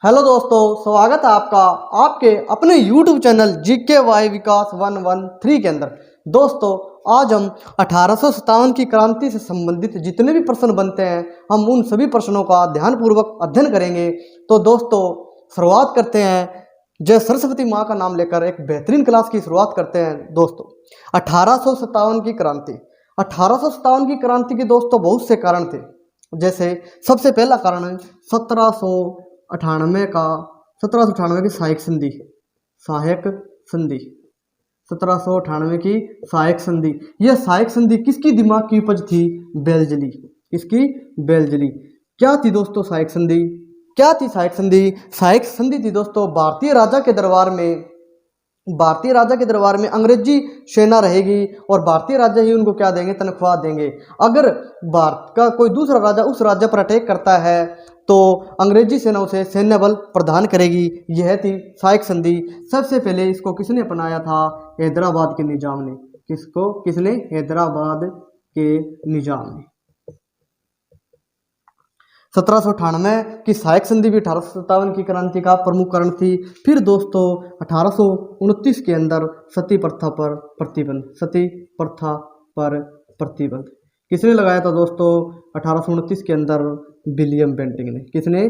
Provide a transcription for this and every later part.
Hello दोस्तों, स्वागत है आपका आपके अपने YouTube चैनल जीके वाई विकास 113 के अंदर। दोस्तों, आज हम 1857 की क्रांति से संबंधित जितने भी प्रश्न बनते हैं हम उन सभी प्रश्नों का ध्यानपूर्वक अध्ययन करेंगे। तो दोस्तों, शुरुआत करते हैं। जय सरस्वती माँ का नाम लेकर एक बेहतरीन क्लास की शुरुआत करते हैं। दोस्तों, 1857 की क्रांति 1857 की क्रांति के दोस्तों बहुत से कारण थे। जैसे सबसे पहला कारण 1798 की सहायक संधि। सहायक संधि 1798 की सहायक संधि। यह सहायक संधि किसकी दिमाग की उपज थी? बेलजली। किसकी? बेलजली। क्या थी दोस्तों सहायक संधि? क्या थी सहायक संधि? सहायक संधि थी दोस्तों भारतीय राजा के दरबार में अंग्रेजी सेना रहेगी और भारतीय राजा ही उनको क्या देंगे? तनख्वाह देंगे। अगर भारत का कोई दूसरा राजा उस राज्य पर अटैक करता है तो अंग्रेजी सेना उसे सैन्य बल प्रदान करेगी। यह थी सहायक संधि। सबसे पहले इसको किसने अपनाया था? हैदराबाद के निजाम ने। किसने? हैदराबाद के निजाम ने। 1798 की सहायक संधि भी 1857 की क्रांति का प्रमुख कारण थी। फिर दोस्तों 1829 के अंदर सती प्रथा पर प्रतिबंध। सती प्रथा पर प्रतिबंध किसने लगाया था दोस्तों? 1829 के अंदर विलियम बेंटिंक ने। किसने?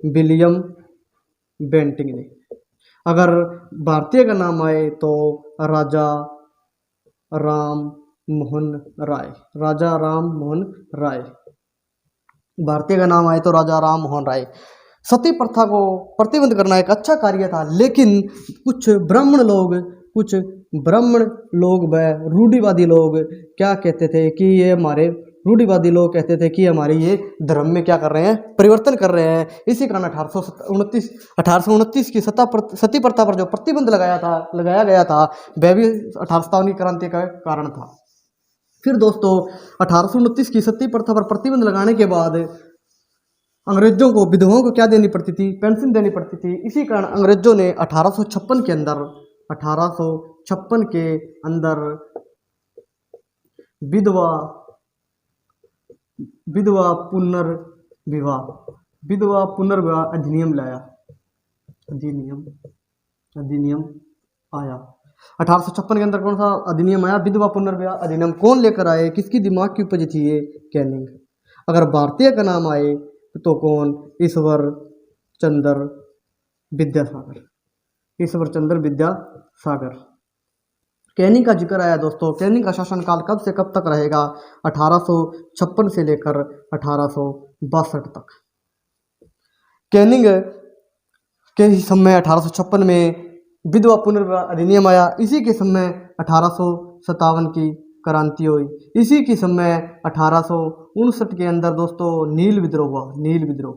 विलियम बेंटिंक ने। अगर भारतीय का नाम आए तो राजा राम मोहन राय। राजा राम मोहन राय। भारतीय का नाम आए तो राजा राम मोहन राय। सती प्रथा को प्रतिबंध करना एक अच्छा कार्य था, लेकिन कुछ ब्राह्मण लोग व रूढ़िवादी लोग क्या कहते थे कि ये हमारे रूढ़िवादी लोग कहते थे कि हमारे ये धर्म में क्या कर रहे हैं? परिवर्तन कर रहे हैं। इसी कारण 1829 की सती प्रथा पर जो प्रतिबंध लगाया गया था वह भी 1857 की क्रांति का कारण था। फिर दोस्तों 1829 की सती प्रथा पर प्रतिबंध लगाने के बाद अंग्रेजों को विधवाओं को क्या देनी पड़ती थी? पेंशन देनी पड़ती थी। इसी कारण अंग्रेजों ने 1856 के अंदर विधवा पुनर्विवाह अधिनियम लाया। अधिनियम आया 1856 के अंदर। कौन सा अधिनियम आया? विधवा पुनर्विवाह अधिनियम। कौन लेकर आए? किसकी दिमाग की उपज थी ये? कैनिंग। अगर भारतीय का नाम आए तो कौन? ईश्वर चंद्र विद्यासागर। कैनिंग का जिक्र आया दोस्तों। कैनिंग का शासनकाल कब से कब तक रहेगा? 1856 से लेकर 1862 तक। कैनिंग के समय 1856 में विधवा पुनर्विवाह अधिनियम आया। इसी के समय 1857 की क्रांति हुई। इसी के समय 1859 के अंदर दोस्तों नील विद्रोह हुआ। नील विद्रोह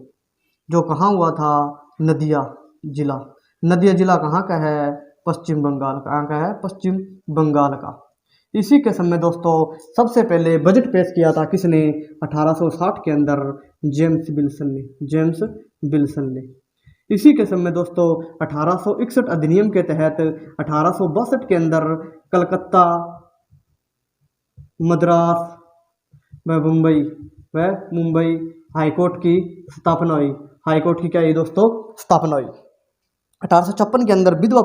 जो कहाँ हुआ था? नदिया जिला कहाँ का है? पश्चिम बंगाल का। कहाँ का है? पश्चिम बंगाल का। इसी के समय दोस्तों सबसे पहले बजट पेश किया था किसने? 1860 के अंदर जेम्स विल्सन ने। इसी के समय दोस्तों 1861 अधिनियम के तहत 1862 के अंदर कलकत्ता, मद्रास व मुंबई हाईकोर्ट की स्थापना हुई। हाईकोर्ट की क्या हुई दोस्तों? स्थापना हुई। 1856 के अंदर विधवा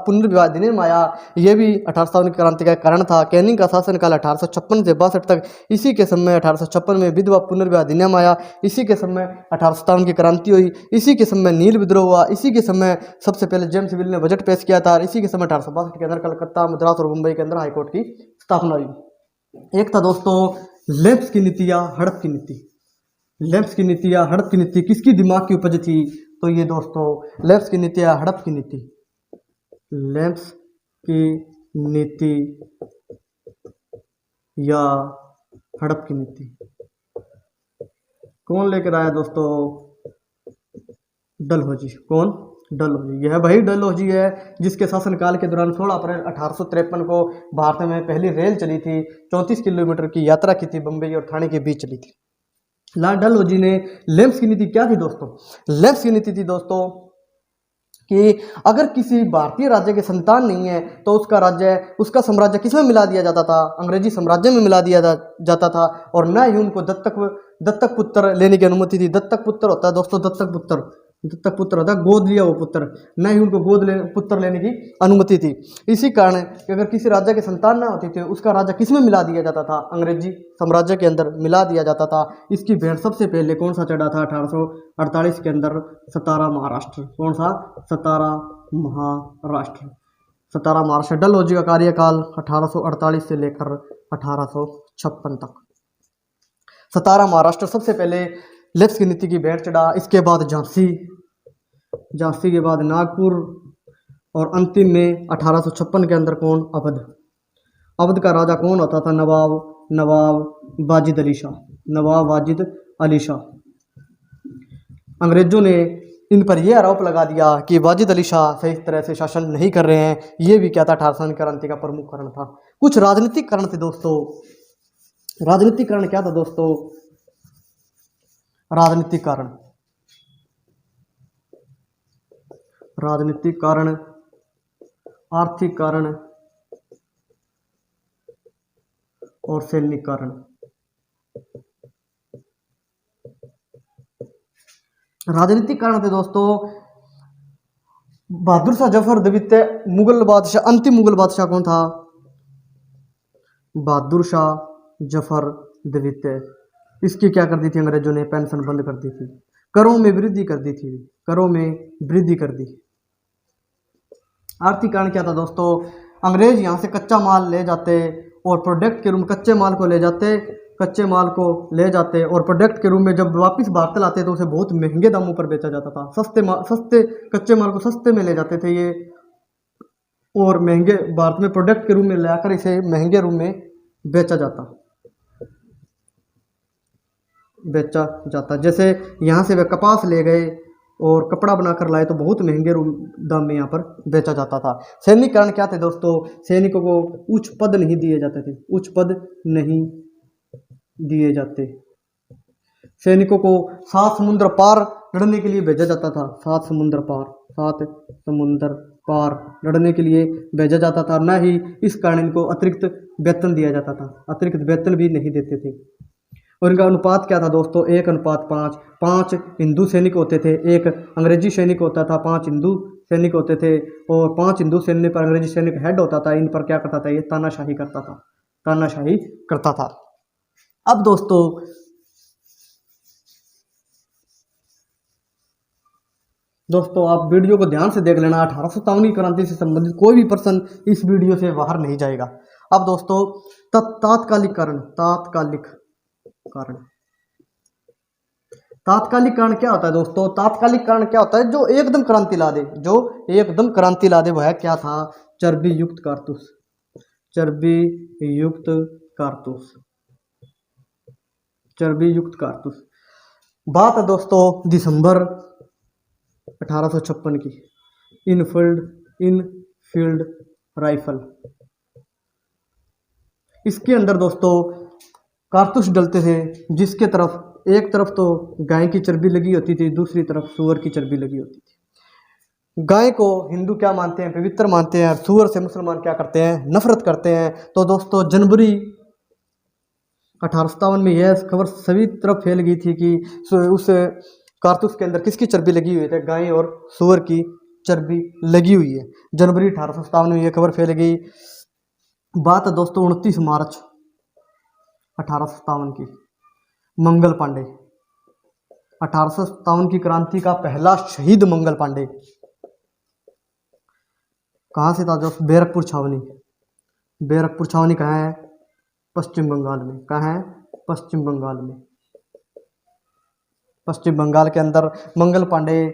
पुनर्विवाह अधिनियम आया। यह भी 1857 की क्रांति का कारण था। कैनिंग का शासनकाल 1856 से 62 तक। इसी के समय 1856 में विधवा पुनर्विवाह अधिनियम आया। इसी के समय 1857 की क्रांति हुई। इसी के समय नील विद्रोह हुआ। इसी के समय सबसे पहले जेम्स विल ने बजट पेश किया था। इसी के समय 1862 के अंदर कलकत्ता, मद्रास और मुंबई के अंदर हाईकोर्ट की स्थापना हुई। एक था दोस्तों लेफ्ट की नीति या हड़प की नीति। लेफ्ट की नीति या हड़प की नीति किसकी दिमाग की उपज थी? तो ये दोस्तों लेफ्ट की नीति या हड़प की नीति। लेफ्ट की नीति या हड़प की नीति कौन लेकर आया दोस्तों? डलहौजी। कौन? डलहौजी। यह वही डलहौजी है जिसके शासनकाल के दौरान 16 अप्रैल 1853 को भारत में पहली रेल चली थी। 34 किलोमीटर की यात्रा की थी। बम्बई और ठाणे के बीच चली थी। लॉर्ड डलहौजी ने लेफ्ट की नीति क्या थी दोस्तों? लेफ्ट की नीति थी दोस्तों कि अगर किसी भारतीय राज्य के संतान नहीं है तो उसका साम्राज्य किसमें मिला दिया जाता था? अंग्रेजी साम्राज्य में मिला दिया जाता था। और न ही उनको दत्तक पुत्र लेने की अनुमति थी। दत्तक पुत्र होता है दोस्तों, दत्तक पुत्र दत्तक पुत्र होता है, गोद लिया वो पुत्र, न ही उनको पुत्र लेने की अनुमति थी। इसी कारण कि अगर किसी राजा की संतान ना होती थी, उसका राजा किस में मिला दिया जाता था, अंग्रेजी साम्राज्य के अंदर मिला दिया जाता था। इसकी भेंट सबसे पहले कौन सा चढ़ा था 1848 के अंदर, सतारा महाराष्ट्र। कौन सा? सतारा महाराष्ट्र। सतारा महाराष्ट्र। डलहौजी का कार्यकाल 1848 से लेकर 1856 तक। सतारा महाराष्ट्र सबसे पहले लेफ्ट की नीति की भेंट चढ़ा। इसके बाद झांसी, झांसी के बाद नागपुर, और अंतिम में 1856 के अंदर कौन? अवध। अवध का राजा कौन होता था? नवाब वाजिद अली शाह। नवाब वाजिद अली शाह। अंग्रेजों ने इन पर यह आरोप लगा दिया कि वाजिद अली शाह सही तरह से शासन नहीं कर रहे हैं। ये भी क्या था? 18 क्रांति का प्रमुख कारण था। कुछ राजनीतिक कारण थे दोस्तों। राजनीतिक कारण क्या था दोस्तों? राजनीतिक कारण, राजनीतिक कारण, आर्थिक कारण और सैनिक कारण। राजनीतिक कारण थे दोस्तों। बहादुर शाह जफर द्वितीय मुगल बादशाह, अंतिम मुगल बादशाह कौन था? बहादुर शाह जफर द्वितीय। इसकी क्या कर दी थी अंग्रेजों ने? पेंशन बंद कर दी थी, करों में वृद्धि कर दी थी, करों में वृद्धि कर दी। आर्थिक कारण क्या था दोस्तों? अंग्रेज यहाँ से कच्चा माल ले जाते और प्रोडक्ट के रूप में कच्चे माल को ले जाते, कच्चे माल को ले जाते और प्रोडक्ट के रूप में जब वापस भारत लाते तो उसे बहुत महंगे दामों पर बेचा जाता था। सस्ते कच्चे माल को सस्ते में ले जाते थे ये, और महंगे भारत में प्रोडक्ट के रूप में लाकर इसे महंगे रूप में बेचा जाता। जैसे यहाँ से वे कपास ले गए और कपड़ा बनाकर लाए तो बहुत महंगे दाम में यहाँ पर बेचा जाता था। सैनिक कारण क्या थे दोस्तों? सैनिकों को उच्च पद नहीं दिए जाते थे, उच्च पद नहीं दिए जाते। सैनिकों को 7 समुद्र पार लड़ने के लिए भेजा जाता था। 7 समुद्र पार लड़ने के लिए भेजा जाता था। न ही इस कारण इनको अतिरिक्त वेतन दिया जाता था, अतिरिक्त वेतन भी नहीं देते थे। और इनका अनुपात क्या था दोस्तों? 1:5। 5 हिंदू सैनिक होते थे, 1 अंग्रेजी सैनिक होता था, 5 हिंदू सैनिक होते थे। और 5 हिंदू सैनिक पर अंग्रेजी सैनिक हेड होता था। इन पर क्या करता था? ये तानाशाही करता था। अब दोस्तों आप वीडियो को ध्यान से देख लेना। 1857 की क्रांति से संबंधित कोई भी प्रश्न इस वीडियो से बाहर नहीं जाएगा। अब दोस्तों तात्कालिक कारण क्या होता है दोस्तों? तात्कालिक कारण क्या होता है? जो एकदम क्रांति ला दे, वह क्या था? चर्बी युक्त कारतूस। बात है दोस्तों दिसंबर 1856 की। इनफील्ड राइफल, इसके अंदर दोस्तों कारतूस डलते थे, जिसके तरफ एक तरफ तो गाय की चर्बी लगी होती थी, दूसरी तरफ सूअर की चर्बी लगी होती थी। गाय को हिंदू क्या मानते हैं? पवित्र मानते हैं। और सूअर से मुसलमान क्या करते हैं? नफरत करते हैं। तो दोस्तों जनवरी 1857 में यह खबर सभी तरफ फैल गई थी कि उस कारतूस के अंदर किसकी चर्बी लगी हुई है? गाय और सूअर की चर्बी लगी हुई है। जनवरी 1857 में यह खबर फैल गई। बात है दोस्तों 29 मार्च 1857 की। मंगल पांडे, 1857 की क्रांति का पहला शहीद मंगल पांडे कहाँ से था दोस्तों? बैरकपुर छावनी कहाँ है? पश्चिम बंगाल में। कहाँ है? पश्चिम बंगाल के अंदर मंगल पांडे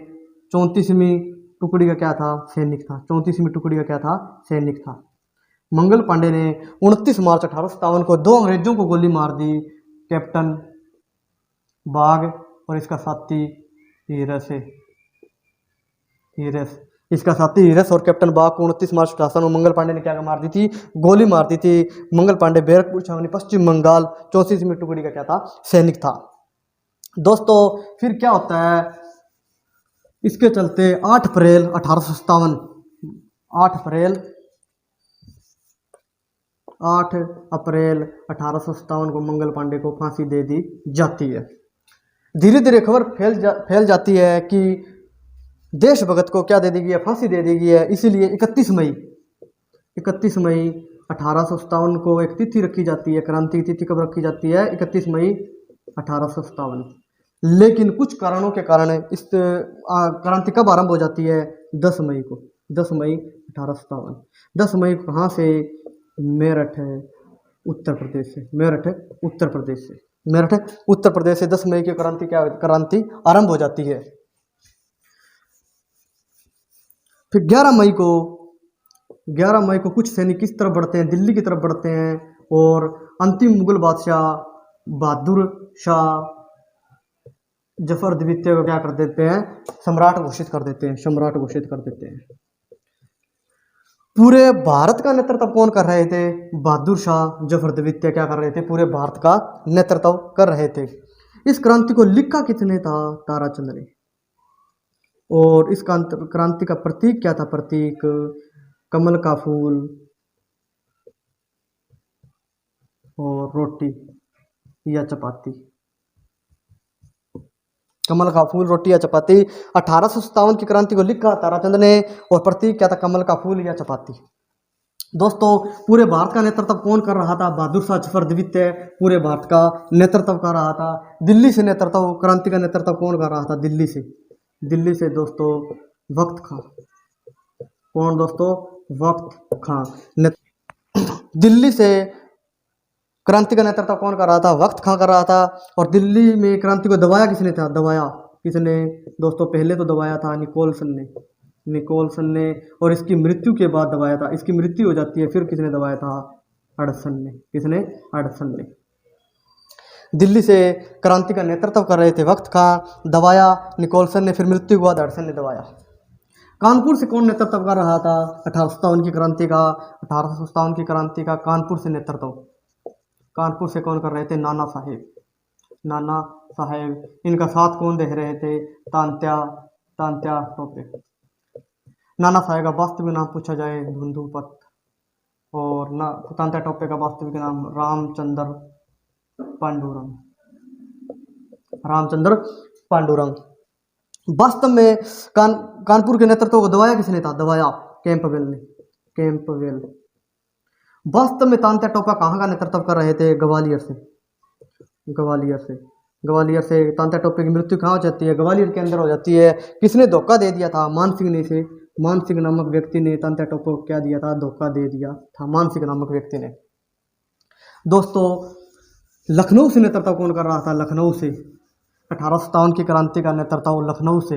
34वीं टुकड़ी का क्या था? सैनिक था। 34वीं टुकड़ी का क्या था? सैनिक था। मंगल पांडे ने 29 मार्च 1857 को 2 अंग्रेजों को गोली मार दी, कैप्टन बाग और इसका साथी हीरस और कैप्टन बाग को 29 मार्च 1857 को मंगल पांडे ने क्या मार दी थी? गोली मार दी थी। मंगल पांडे बैरकपुर छावनी पश्चिम बंगाल 34वीं टुकड़ी का क्या था? सैनिक था। दोस्तों फिर क्या होता है? इसके चलते 8 अप्रैल 1857 को मंगल पांडे को फांसी दे दी जाती है। धीरे धीरे खबर फैल जाती है कि देशभगत को क्या दे दी गई है, फांसी दे दी गई है। इसीलिए 31 मई 1857 को एक तिथि रखी जाती है। क्रांति की तिथि कब रखी जाती है? 31 मई 1857। लेकिन कुछ कारणों के कारण इस क्रांति कब आरंभ हो जाती है? 10 मई को। 10 मई 1857। 10 मई को कहाँ से? मेरठ है उत्तर प्रदेश से। मेरठ उत्तर प्रदेश से। मेरठ उत्तर प्रदेश से 10 मई की क्रांति आरंभ हो जाती है। फिर 11 मई को कुछ सैनिक किस तरफ बढ़ते हैं? दिल्ली की तरफ बढ़ते हैं और अंतिम मुगल बादशाह बहादुर शाह जफर द्वितीय को क्या कर देते हैं? सम्राट घोषित कर देते हैं। सम्राट घोषित कर देते हैं। पूरे भारत का नेतृत्व कौन कर रहे थे? बहादुर शाह जफर द्वितीय क्या कर रहे थे? पूरे भारत का नेतृत्व कर रहे थे। इस क्रांति को लिखा किसने था? ताराचंद ने। और इस क्रांति का प्रतीक क्या था? प्रतीक कमल का फूल और रोटी या चपाती। कमल का फूल, रोटी या चपाती। 1857 की क्रांति को लिखा ताराचंद ने और प्रतीक क्या था? कमल का फूल या चपाती। दोस्तों, पूरे भारत का नेतृत्व कौन कर रहा था? बहादुर शाह जफर द्वितीय पूरे भारत का नेतृत्व कर रहा था। दिल्ली से नेतृत्व, क्रांति का नेतृत्व कौन कर रहा था? दिल्ली से। दिल्ली से दोस्तों वक्त खां। कौन दोस्तों? वक्त खां। दिल्ली से क्रांति का नेतृत्व कौन कर रहा था? वक्त खां कर रहा था। और दिल्ली में क्रांति को दबाया किसने था? दबाया किसने दोस्तों? पहले तो दबाया था निकोलसन ने। निकोलसन ने। और इसकी मृत्यु के बाद दबाया था। इसकी मृत्यु हो जाती है, फिर किसने दबाया था? हडसन ने। किसने? हडसन ने। दिल्ली से क्रांति का नेतृत्व कर रहे थे वक्त खां, दबाया निकोलसन ने, फिर मृत्यु के बाद हडसन ने दबाया। कानपुर से कौन नेतृत्व कर रहा था? 1857 की क्रांति का। 1857 की क्रांति का कानपुर से नेतृत्व। कानपुर से कौन कर रहे थे? नाना साहेब। नाना साहेब। इनका साथ कौन दे रहे थे? तात्या टोपे। नाना साहेब का वास्तविक नाम पूछा जाए धुंधुपत, और तात्या टोपे का वास्तविक नाम रामचंद्र पांडुरंग। रामचंद्र पांडुरंग। वास्तव में कानपुर के नेतृत्व को दबाया किसने था? दबाया कैंपबेल ने। कैंपबेल। वास्तव में तात्या टोपा कहाँ का नेतृत्व कर रहे थे? ग्वालियर से। ग्वालियर से। ग्वालियर से तात्या टोपे की मृत्यु कहाँ हो जाती है? ग्वालियर के अंदर हो जाती है। किसने धोखा दे दिया था? मानसिंह ने से। मानसिंह नामक व्यक्ति ने तात्या टोपे को क्या दिया था? धोखा दे दिया था, मानसिंह नामक व्यक्ति ने। दोस्तों, लखनऊ से नेतृत्व कौन कर रहा था? लखनऊ से। 1857 की क्रांति का नेतृत्व लखनऊ से।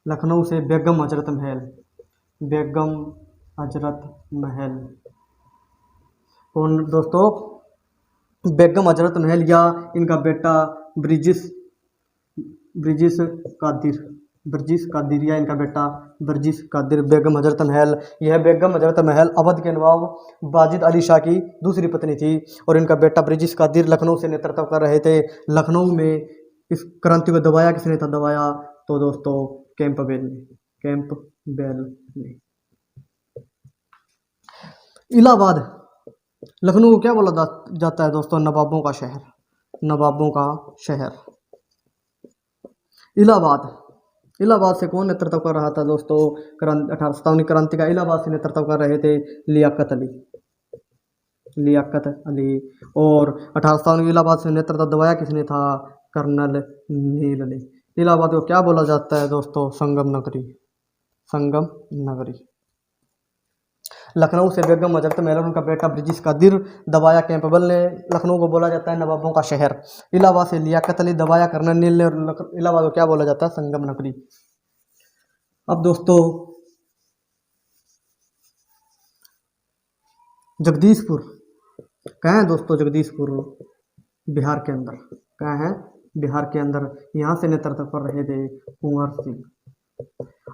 लखनऊ से बेगम हजरत महल। बेगम हजरत महल। कौन दोस्तों? बेगम हजरत महल या इनका बेटा ब्रिजिस कादिर। ब्रिजिस कादिर या इनका बेटा ब्रिजिस कादिर। बेगम हजरत महल। यह बेगम हजरत महल अवध के नवाब वाजिद अली शाह की दूसरी पत्नी थी और इनका बेटा ब्रिजिस कादिर लखनऊ से नेतृत्व कर रहे थे। लखनऊ में इस क्रांति को दबाया किसने था? दबाया तो दोस्तों कैंपबेल ने। कैंपबेल ने। इलाहाबाद। लखनऊ को क्या बोला जाता है दोस्तों? नवाबों का शहर। नवाबों का शहर। इलाहाबाद। इलाहाबाद से कौन नेतृत्व कर रहा था दोस्तों? 1857 क्रांति का इलाहाबाद से नेतृत्व कर रहे थे लियाकत अली। लियाकत अली। और 1857 इलाहाबाद से नेतृत्व दबाया किसने था? कर्नल नील ने। इलाहाबाद को क्या बोला जाता है दोस्तों? संगम नगरी। संगम नगरी। लखनऊ से बेगम हजरत महल और उनका बेटा ब्रिजिस कादिर, दबाया कैंपबेल ने। लखनऊ को बोला जाता है नवाबों का शहर। इलाहाबाद से लियाकत अली, दबाया कर्नल नील ने। और इलाहाबाद को क्या बोला जाता है? संगम नगरी। अब दोस्तों जगदीशपुर। कहाँ है दोस्तों जगदीशपुर? बिहार के अंदर। कहाँ है? बिहार के अंदर। यहाँ से नेतृत्व कर रहे थे कुंवर सिंह।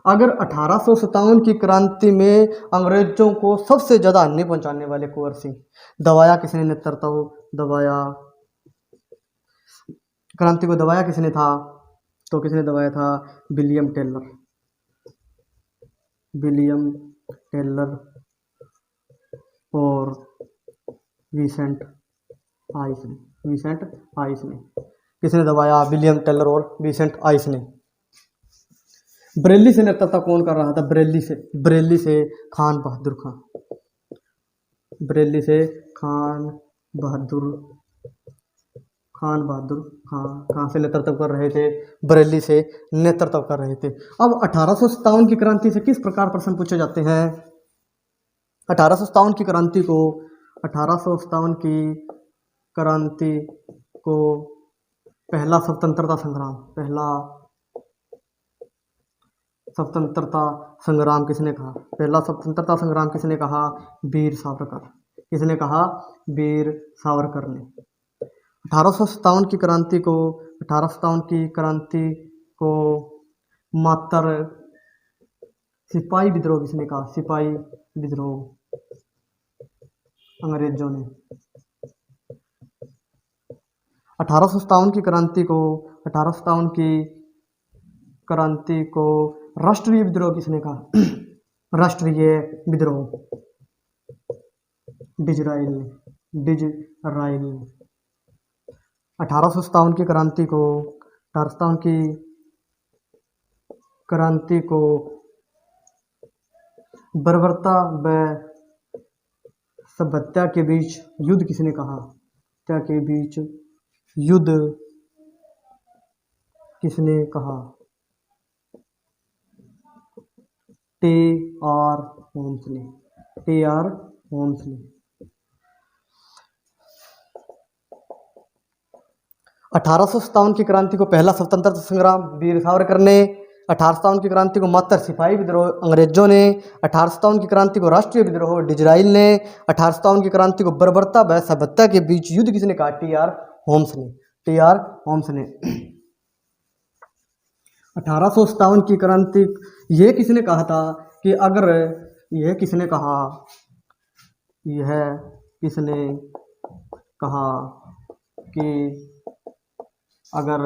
अगर 1857 की क्रांति में अंग्रेजों को सबसे ज्यादा हानि पहुंचाने वाले कुंवर सिंह, दबाया किसने नेतृत्व? दबाया क्रांति को दबाया किसने था? तो किसने दबाया था? William Taylor. विलियम टेलर और विसेंट आइस ने। विसेंट आइस ने। किसने दबाया? विलियम टेलर और विसेंट आइस ने। बरेली से नेतृत्व कौन कर रहा था? बरेली से खान बहादुर खां। बरेली से खान बहादुर खां कहाँ से नेतृत्व कर रहे थे? बरेली से नेतृत्व कर रहे थे। अब 1857 की क्रांति से किस प्रकार प्रश्न पूछे जाते हैं? 1857 की क्रांति को 1857 की क्रांति को पहला स्वतंत्रता संग्राम किसने कहा? पहला स्वतंत्रता संग्राम किसने कहा? वीर सावरकर। किसने कहा? वीर सावरकर ने। 1857 की क्रांति को मात्र सिपाही विद्रोह किसने कहा? सिपाही विद्रोह अंग्रेजों ने। 1857 की क्रांति को राष्ट्रीय विद्रोह किसने कहा? राष्ट्रीय विद्रोह डिजराइल ने। 1857 की क्रांति को बर्बरता व सभ्यता के बीच युद्ध किसने कहा? सभ्यता के बीच युद्ध किसने कहा? टी.आर. होम्स ने। 1857 की क्रांति को पहला स्वतंत्रता संग्राम वीर सावरकर ने। 1857 की क्रांति को मात्र सिपाही विद्रोह अंग्रेजों ने। 1857 की क्रांति को राष्ट्रीय विद्रोह डिजराइल ने। 1857 की क्रांति को बर्बरता व सभ्यता के बीच युद्ध किसने कहा? टी.आर. होम्स ने। 1857 की क्रांति यह किसने कहा था कि अगर यह किसने कहा कि अगर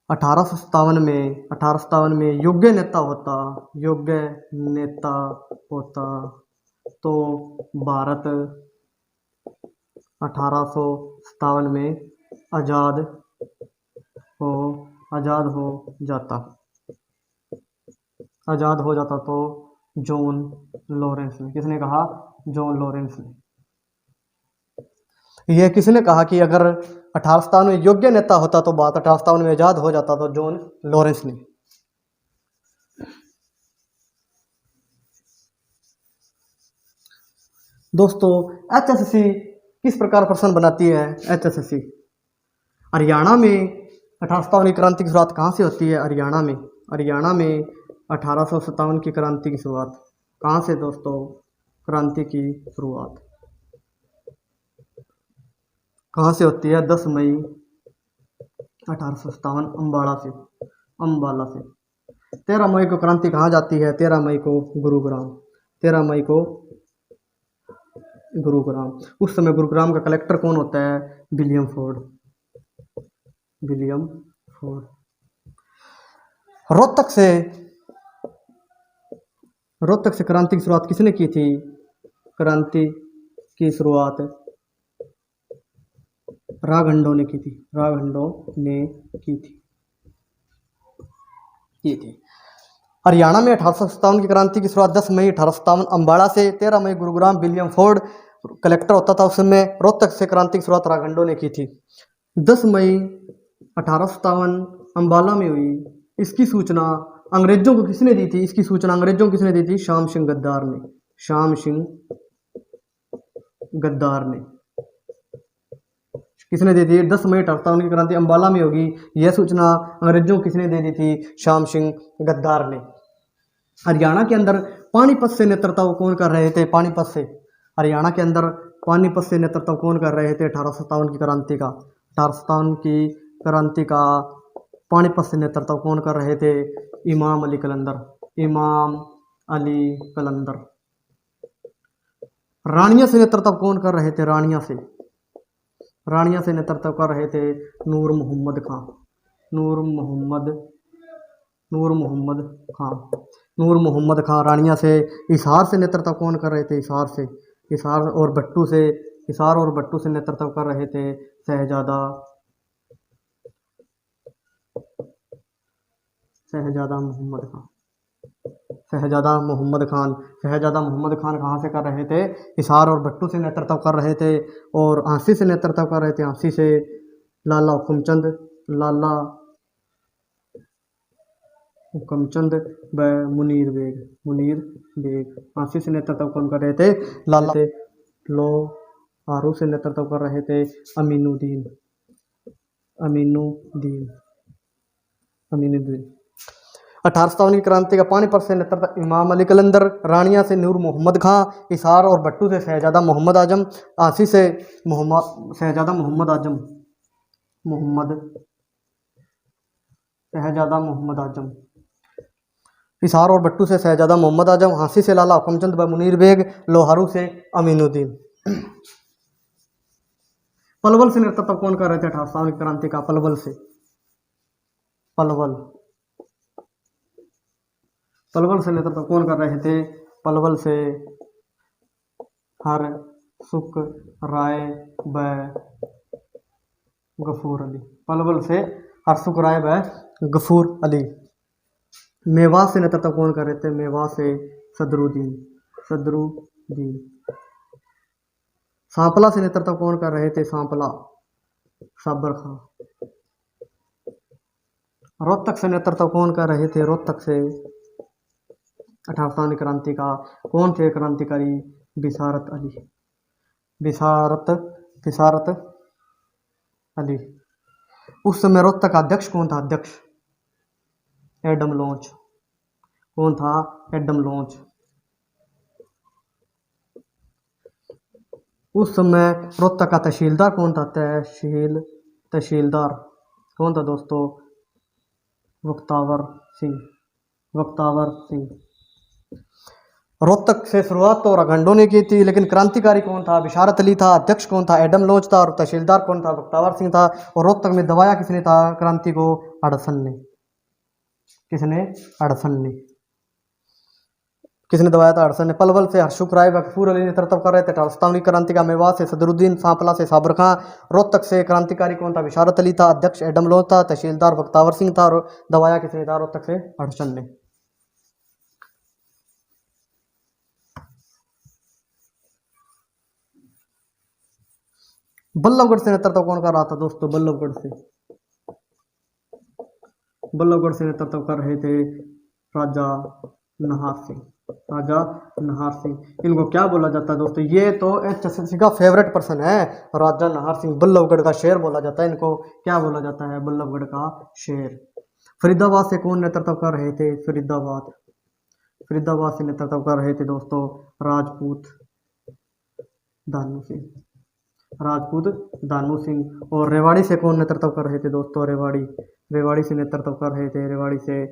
1857 में योग्य नेता होता तो भारत 1857 में आज़ाद हो जाता तो जॉन लॉरेंस ने। किसने कहा? जॉन लॉरेंस ने। यह किसने कहा कि अगर 1857 में योग्य नेता होता तो भारत 1857 में आज़ाद हो जाता? तो जॉन लॉरेंस ने। दोस्तों HSSC किस प्रकार प्रश्न बनाती है? HSSC हरियाणा में 1857 की क्रांति की शुरुआत कहाँ से होती है? हरियाणा में 1857 की क्रांति की शुरुआत कहाँ से दोस्तों? क्रांति की शुरुआत कहाँ से होती है? 10 मई 1857 अम्बाला से। 13 मई को क्रांति कहाँ जाती है? 13 मई को गुरुग्राम। उस समय गुरुग्राम का कलेक्टर कौन होता है? William Ford. रोहतक से क्रांति की शुरुआत किसने की थी? क्रांति की शुरुआत राघंडों ने की थी। हरियाणा में 1857 की क्रांति की शुरुआत 10 मई 1857 अम्बाला से। 13 मई गुरुग्राम विलियम फोर्ड कलेक्टर होता था उस समय। रोहतक से क्रांति की शुरुआत राघंडों ने की थी। 10 मई 1857 अम्बाला में हुई। इसकी सूचना अंग्रेजों को किसने दी थी? श्याम सिंह गद्दार ने। किसने दी थी? 10 मई 1857 की क्रांति अम्बाला में होगी। यह सूचना अंग्रेजों को किसने दे दी थी? श्याम सिंह गद्दार ने। हरियाणा के अंदर पानीपत से नेतृत्व कौन कर रहे थे? हरियाणा के अंदर पानीपत से नेतृत्व कौन कर रहे थे? 1857 की क्रांति का पानीपत से नेतृत्व कौन कर रहे थे? इमाम अली कलंदर। रानिया से नेतृत्व कौन कर रहे थे? रानिया से नेतृत्व कर रहे थे नूर मोहम्मद खां। रानिया से। हिसार से नेतृत्व कौन कर रहे थे? हिसार और भट्टू से नेतृत्व कर रहे थे शहजादा मोहम्मद खान। शहजादा मोहम्मद खान। शहजादा मोहम्मद खान कहाँ से कर रहे थे? हिसार और भट्टू से नेतृत्व कर रहे थे और आंसी से नेतृत्व कर रहे थे। आंसी से लाला हुकुमचंद, लाला हुकुमचंद व मुनीर बेग। मुनीर बेग। आंसी से नेतृत्व कौन कर रहे थे? लाला थे। लो आरू से नेतृत्व कर रहे थे अमीनुद्दीन। अमीनुद्दीन। अमीनुद्दीन। 1857 की क्रांति का पानीपत से नेतृत्व इमाम अली कलंदर। रानिया से नूर मोहम्मद खां। हिसार और भट्टू से शहजादा मोहम्मद आजम। आंसी से शहजादा मोहम्मद आजम। शहजादा मोहम्मद आजम। हिसार और भट्टू से शहजादा मोहम्मद आजम। हाँसी से लाला हुकुमचंद व मुनीर बेग। लोहारू से अमीनुद्दीन। पलवल से नेतृत्व कौन कर रहे थे 1857 की क्रांति का? पलवल से। पलवल से नेतृत्व कौन कर रहे थे? पलवल से हर सुख राय व गफूर अली। पलवल से हरसुख राय व गफूर अली। मेवात से नेतृत्व कौन कर रहे थे? मेवात से सदरुद्दीन। सांपला से नेतृत्व कौन कर रहे थे? सांपला साबर खां। रोहतक से नेतृत्व कौन कर रहे थे? रोहतक से 1857 क्रांति का कौन थे क्रांतिकारी? बिसारत अली। बिसारत अली। उस समय रोहतक का अध्यक्ष कौन था? अध्यक्ष एडम लॉन्च। कौन था? Adam launch. उस समय रोहतक का तहसीलदार कौन था? तहसीलदार कौन था दोस्तों? बख्तावर सिंह। रोहतक से शुरुआत तो राघंडों ने की थी, लेकिन क्रांतिकारी कौन था? बिशारत अली था। अध्यक्ष कौन था? एडम लॉन्च था। और तहसीलदार कौन था? बख्तावर सिंह था। और रोहतक में दबाया किसने था क्रांति को? अड़सन ने। किसने? अड़सन ने। किसने दबाया था? अड़सन ने। पलवल से हरसुख राय व गफूर अली नेतृत्व कर रहे थे 1857 क्रांति का। मेवात से सदरुद्दीन। सांपला से साबर खां। रोहतक से क्रांतिकारी कौन था? बिशारत अली था। अध्यक्ष एडम लॉन्च था। तहसीलदार बख्तावर सिंह था। और दबाया किसने था रोहतक से? अड़सन ने। बल्लभगढ़ से नेतृत्व कौन कर रहा था दोस्तों? बल्लभगढ़ से नेतृत्व कर रहे थे राजा नाहर सिंह। राजा नाहर सिंह। इनको क्या बोला जाता है दोस्तों? ये तो एचएसएससी का फेवरेट पर्सन है। राजा नाहर सिंह बल्लभगढ़ का शेर बोला जाता है। इनको क्या बोला जाता है? बल्लभगढ़ का शेर। फरीदाबाद से कौन नेतृत्व कर रहे थे? फरीदाबाद से नेतृत्व कर रहे थे दोस्तों राजपूत दानू सिंह। और रेवाड़ी से कौन नेतृत्व कर रहे थे दोस्तों? रेवाड़ी से नेतृत्व कर रहे थे। रेवाड़ी से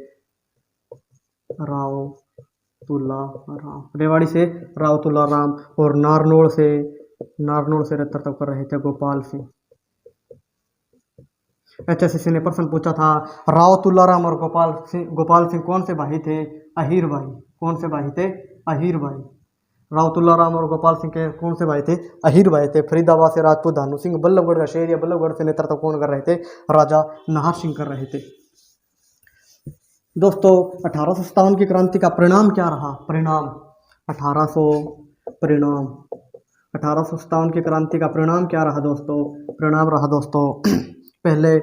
रावतुल्ला राम। और नारनौल से नेतृत्व कर रहे थे गोपाल सिंह। एचएससी ने प्रश्न पूछा था रावतुल्ला राम और गोपाल सिंह कौन से भाई थे? अहीर भाई। कौन से भाई थे? अहीर भाई। रावतुल्ला राम और गोपाल सिंह के कौन से भाई थे? अहीर भाई थे। फरीदाबाद से राजपूत दानू सिंह। बल्लभगढ़ का शेर या बल्लभगढ़ से नेतृत्व कौन कर रहे थे? राजा नाहर सिंह कर रहे थे। दोस्तों 1857 की क्रांति का परिणाम क्या रहा? 1857 की क्रांति का परिणाम क्या रहा दोस्तों? परिणाम रहा दोस्तों पहले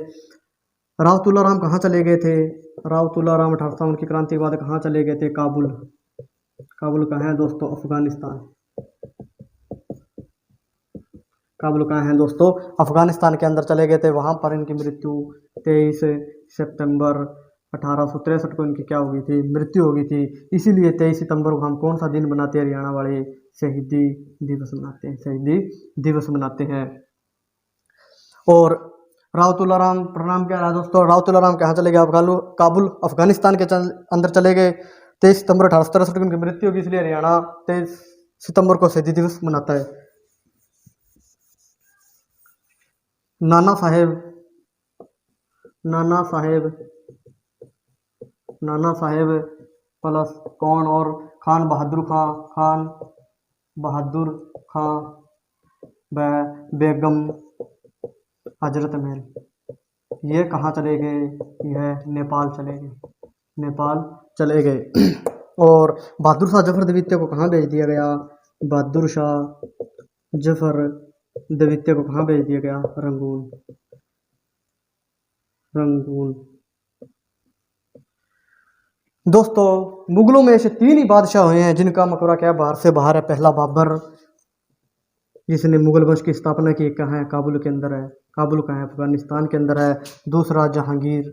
रावतुल्ला राम कहाँ चले गए थे? रावतुल्ला राम 1857 की क्रांति के बाद कहाँ चले गए थे? काबुल कहाँ है दोस्तों? अफगानिस्तान। काबुल कहाँ है दोस्तों? अफगानिस्तान के अंदर चले गए थे। वहाँ पर इनकी मृत्यु 23 सितंबर 1863 को इनकी क्या हो गई थी? मृत्यु हो गई थी। इसीलिए 23 सितंबर को हम कौन सा दिन मनाते हैं? हरियाणा वाले शहीदी दिवस मनाते हैं। और रावतुल्ला राम परिणाम क्या रहा दोस्तों? रावतुल्ला राम कहाँ चले गए? काबुल अफगानिस्तान के अंदर चले गए। 23 सितंबर 1863 को उनकी मृत्यु होगी, इसलिए हरियाणा 23 सितंबर को शहीदी दिवस मनाता है। नाना साहेब प्लस कौन? और खान बहादुर खां व बेगम हजरत महल। ये कहाँ चले गए? यह नेपाल चले गए। नेपाल चले गए। और बहादुर शाह जफर द्वितीय को कहाँ भेज दिया गया? बहादुर शाह जफर द्वितीय को कहाँ भेज दिया गया? रंगून। रंगून। दोस्तों मुगलों में ऐसे 3 ही बादशाह हुए हैं जिनका मकबरा क्या बाहर से बाहर है। पहला बाबर, जिसने मुगल वंश की स्थापना की, कहाँ है? काबुल के अंदर है। काबुल कहाँ है? अफगानिस्तान के अंदर है। दूसरा जहांगीर,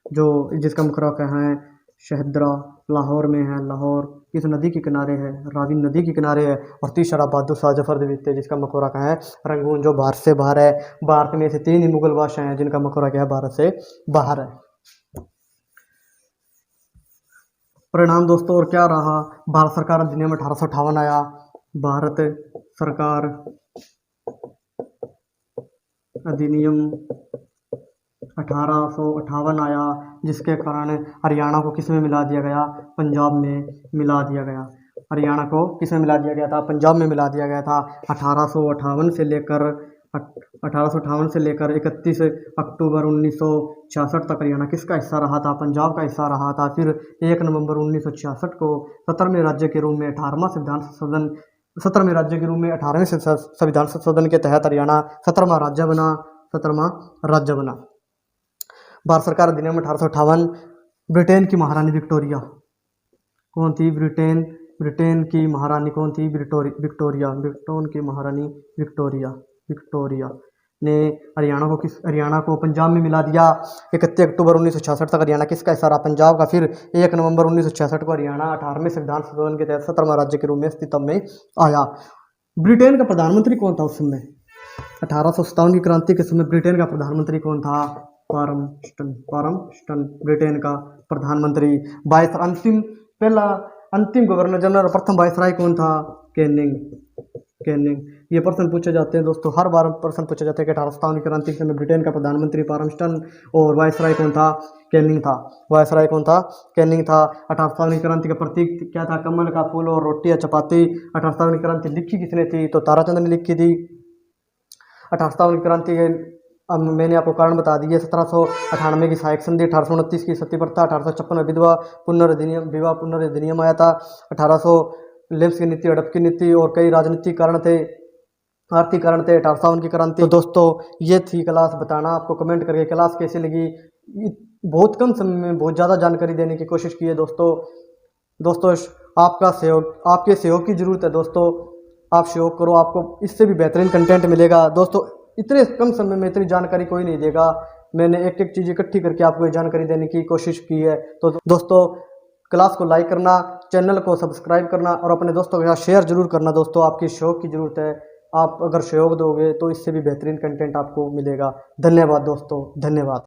जो जिसका मकबरा कहाँ है? शहदरा, लाहौर में है। लाहौर किस नदी के किनारे है? रावी नदी के किनारे है। और तीसरा बहादुर शाह जफर द्वितीय, जिसका मकबरा कहाँ है? रंगून, जो भारत से बाहर है। भारत में से 3 ही मुगल बादशाह हैं जिनका मकबरा क्या है? भारत से बाहर है। परिणाम दोस्तों और क्या रहा? भारत सरकार अधिनियम 1858 आया। भारत सरकार अधिनियम 1858 आया, जिसके कारण हरियाणा को किस में मिला दिया गया? पंजाब में मिला दिया गया। हरियाणा को किस में मिला दिया गया था? पंजाब में मिला दिया गया था। 1858 से लेकर 31 अक्टूबर 1966 तक हरियाणा किसका हिस्सा रहा था? पंजाब का हिस्सा रहा था। फिर 1 नवंबर 1966 को 17वें राज्य के रूप में 18वां संविधान संशोधन 17वें राज्य के रूप में 18वें संविधान संशोधन के तहत हरियाणा 17वां राज्य बना। 17वां राज्य बना। भारत सरकार अधिनियम 1858। ब्रिटेन की महारानी विक्टोरिया कौन थी? ब्रिटेन की महारानी कौन थी? विक्टोरिया। ब्रिटेन की महारानी विक्टोरिया ने हरियाणा को पंजाब में मिला दिया। 31 अक्टूबर 1966 तक हरियाणा किसका हिस्सा रहा? पंजाब का। फिर 1 नवंबर 1966 को हरियाणा 18वें संविधान संशोधन के तहत 17वां राज्य के रूप में अस्तित्व में आया। ब्रिटेन का प्रधानमंत्री कौन था उस समय? 1857 की क्रांति के समय ब्रिटेन का प्रधानमंत्री कौन था? पारमस्टन ब्रिटेन का प्रधानमंत्री। अंतिम गवर्नर जनरल और प्रथम वायसराय कौन था? कैनिंग। ये प्रश्न पूछे जाते हैं दोस्तों, हर बार प्रश्न पूछे जाते हैं कि 1857 की क्रांति के समय ब्रिटेन का प्रधानमंत्री पारमस्टन और वायसराय कौन था? कैनिंग था। वायसराय कौन था? कैनिंग था। 1857 की क्रांति का प्रतीक क्या था? कमल का फूल और रोटी या चपाती। 1857 की क्रांति लिखी किसने थी? तो ताराचंद ने लिखी थी। 1857 की क्रांति के मैंने आपको कारण बता दिए। 1798 की सहायक संधि, 1829 की सती प्रथा, 1856 विधवा पुनर्विधिनियम आया था। 1800 लेम्स की नीति, हड़प की नीति और कई राजनीतिक कारण थे, आर्थिक कारण थे। 1857 की क्रांति। तो दोस्तों ये थी क्लास। बताना आपको कमेंट करके क्लास कैसी लगी। बहुत कम समय में बहुत ज़्यादा जानकारी देने की कोशिश की है दोस्तों आपका सहयोग, आपके सहयोग की ज़रूरत है दोस्तों। आप सहयोग करो, आपको इससे भी बेहतरीन कंटेंट मिलेगा दोस्तों। इतने कम समय में इतनी जानकारी कोई नहीं देगा। मैंने एक एक चीज़ इकट्ठी करके आपको ये जानकारी देने की कोशिश की है। तो दोस्तों क्लास को लाइक करना, चैनल को सब्सक्राइब करना और अपने दोस्तों के साथ शेयर जरूर करना। दोस्तों आपकी सहयोग की ज़रूरत है। आप अगर सहयोग दोगे तो इससे भी बेहतरीन कंटेंट आपको मिलेगा। धन्यवाद दोस्तों, धन्यवाद।